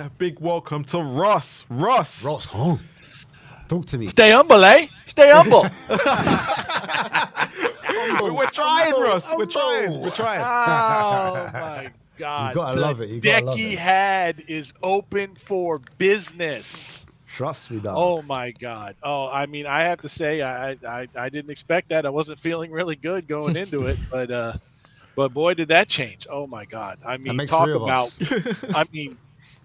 A big welcome to Ross. Ross, home. Talk to me. Stay humble, eh? Stay humble. We're trying, Ross. We're trying. Oh my God! gotta love it. You The gotta deck love he it. had is open for business. Trust me, dog. Oh my God! Oh, I mean, I have to say, I didn't expect that. I wasn't feeling really good going into it, but boy, did that change! Oh my God! I That mean, makes talk three of about. us. I mean,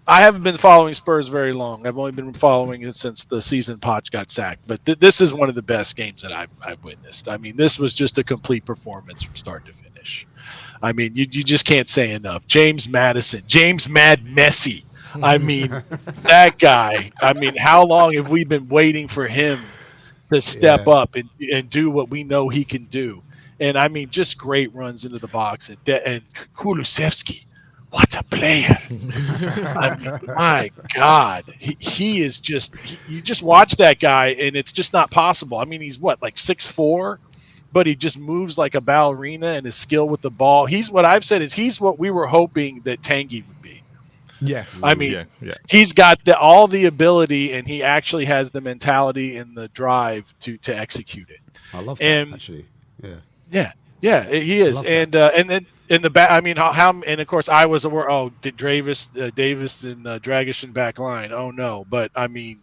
I haven't been following Spurs very long. I've only been following it since the season Poch got sacked. But this is one of the best games that I've witnessed. I mean, this was just a complete performance from start to finish. I mean, you just can't say enough. James Madison, James Mad Messi. I mean, that guy. I mean, how long have we been waiting for him to step Yeah. up and do what we know he can do? And I mean, just great runs into the box and Kulusevski. What a player! I mean, my God, he is just. You just watch that guy, and it's just not possible. I mean, he's what, like 6'4", but he just moves like a ballerina, and his skill with the ball. He's what I've said is he's what we were hoping that Tanguy would be. Yes. I mean, Yeah. he's got all the ability, and he actually has the mentality and the drive to execute it. I love that, And actually. Yeah. yeah, he I is. love And then in the back, I mean, how and of course I was aware. Oh, did Davis and Dragic in back line? Oh no, but I mean,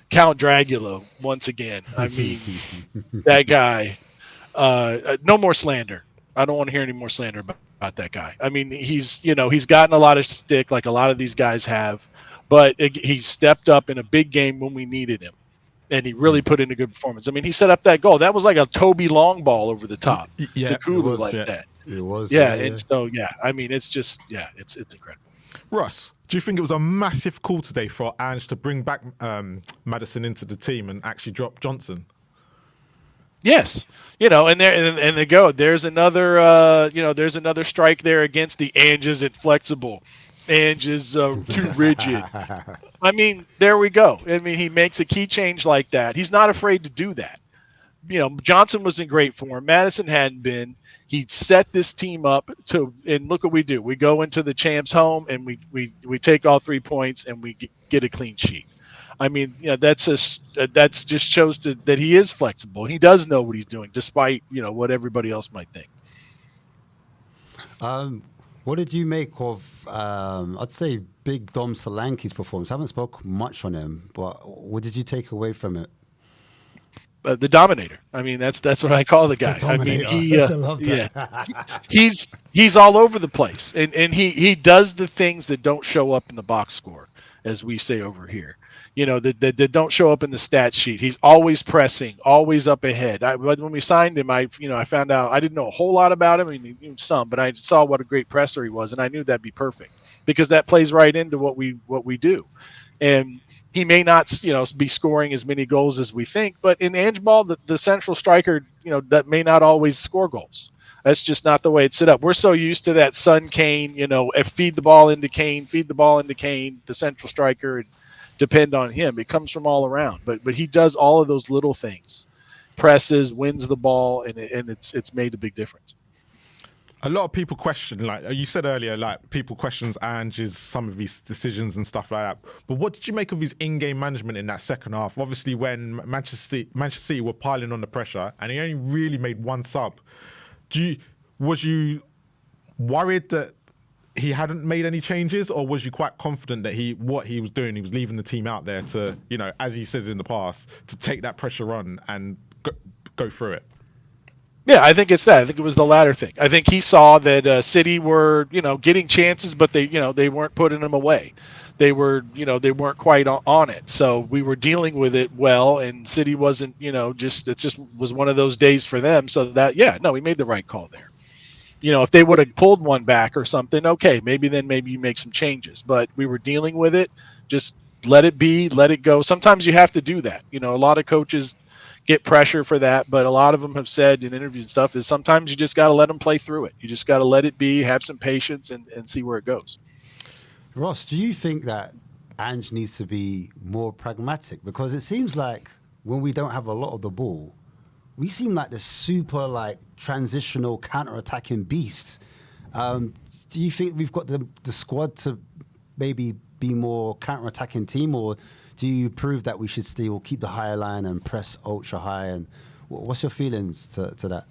Count Dracula once again. I mean, that guy. No more slander. I don't want to hear any more slander about that guy. I mean, he's gotten a lot of stick like a lot of these guys have, but he stepped up in a big game when we needed him, and he really put in a good performance. I mean, he set up that goal. That was like a Toby long ball over the top Yeah, to Kulu was, like yeah. that. It was. Yeah, and so I mean, it's just it's incredible. Ross, do you think it was a massive call today for Ange to bring back Madison into the team and actually drop Johnson? Yes, and they go. There's another, there's another strike there against the Ange isn't flexible. Ange is too rigid. I mean, there we go. I mean, he makes a key change like that. He's not afraid to do that. Johnson was in great form. Madison hadn't been. He set this team up and look what we do. We go into the champs' home and we take all 3 points and we get a clean sheet. I mean, that's just shows that he is flexible. He does know what he's doing, despite what everybody else might think. What did you make of, I'd say, Big Dom Solanke's performance? I haven't spoken much on him, but what did you take away from it? The Dominator. I mean, that's what I call the guy. I mean, I love that. he's all over the place, and he does the things that don't show up in the box score, as we say over here. That don't show up in the stat sheet. He's always pressing, always up ahead. When we signed him, I found out I didn't know a whole lot about him. I mean, some, but I saw what a great presser he was, and I knew that'd be perfect because that plays right into what we do. And he may not, be scoring as many goals as we think, but in Ange ball, the central striker, that may not always score goals. That's just not the way it's set up. We're so used to that Son Kane, feed the ball into Kane, the central striker, and depend on him. It comes from all around, but he does all of those little things, presses, wins the ball, and it's made a big difference. A lot of people question, like you said earlier, like people questions Ange's some of his decisions and stuff like that. But what did you make of his in-game management in that second half? Obviously, when Manchester City were piling on the pressure, and he only really made one sub. Was you worried that he hadn't made any changes, or was you quite confident that what he was doing, he was leaving the team out there to, as he says in the past, to take that pressure on and go through it? Yeah, I think it's that. I think it was the latter thing. I think he saw that City were, getting chances, but they weren't putting them away. They were, they weren't quite on it. So we were dealing with it well, and City wasn't, it just was one of those days for them. So we made the right call there. If they would have pulled one back or something, okay, maybe you make some changes. But we were dealing with it. Just let it be, let it go. Sometimes you have to do that. A lot of coaches get pressure for that, but a lot of them have said in interviews and stuff is sometimes you just got to let them play through it. You just got to let it be, have some patience, and see where it goes. Ross, do you think that Ange needs to be more pragmatic? Because it seems like when we don't have a lot of the ball, we seem like this super transitional counter-attacking beast. Do you think we've got the squad to maybe be more counter-attacking team, or do you prove that we should still keep the higher line and press ultra high? And what's your feelings to that?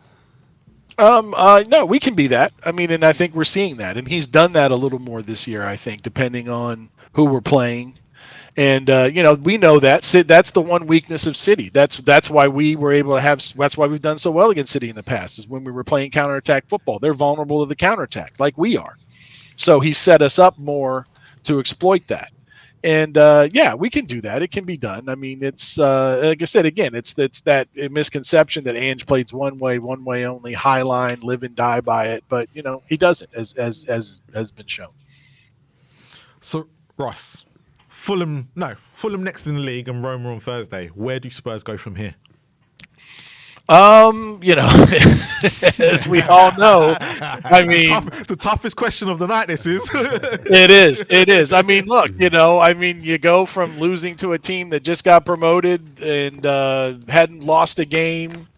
No, we can be that. I mean, and I think we're seeing that, and he's done that a little more this year. I think, depending on who we're playing, and we know that that's the one weakness of City. That's why we were able to have. That's why we've done so well against City in the past. Is when we were playing counterattack football. They're vulnerable to the counterattack, like we are. So he set us up more to exploit that. And we can do that. It can be done. I mean, it's like I said again, it's that misconception that Ange plays one way only, high line, live and die by it. But he doesn't, as has been shown. So Ross, Fulham next in the league and Roma on Thursday. Where do Spurs go from here? As we all know, I mean, the toughest question of the night. This is. It is. I mean, look, you go from losing to a team that just got promoted and hadn't lost a game,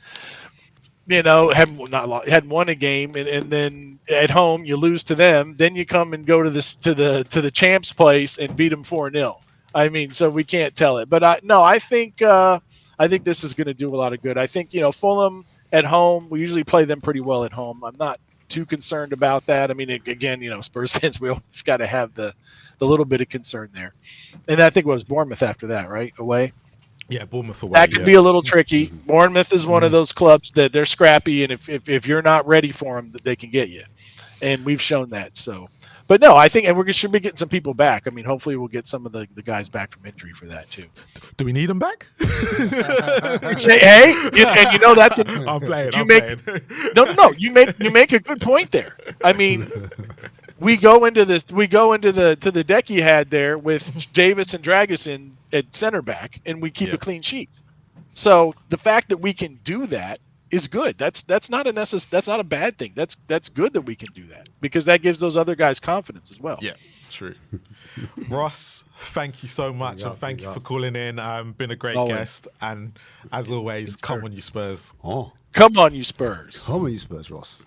hadn't won a game, and then at home you lose to them. Then you come and go to the champs' place and beat them 4-0. I mean, so we can't tell it. But I think this is going to do a lot of good. I think, Fulham at home, we usually play them pretty well at home. I'm not too concerned about that. I mean, again, Spurs fans, we always got to have the little bit of concern there. And I think it was Bournemouth after that, right? Away? Yeah, Bournemouth away. That could be a little tricky. Bournemouth is one of those clubs that they're scrappy, and if you're not ready for them, they can get you. And we've shown that, so. But no, I think, and we should be getting some people back. I mean, hopefully we'll get some of the guys back from injury for that too. Do we need them back? Hey, that's. I'm playing. No. You make a good point there. I mean, we go into the deck you had there with Davis and Dragusin at center back, and we keep a clean sheet. So the fact that we can do that is good. That's not a bad thing. That's good that we can do that, because that gives those other guys confidence as well. Yeah, true. Ross, thank you so much, and thank you for calling in. Been a great guest, and as always, come on you Spurs. Oh, come on you Spurs. Come on you Spurs, Ross.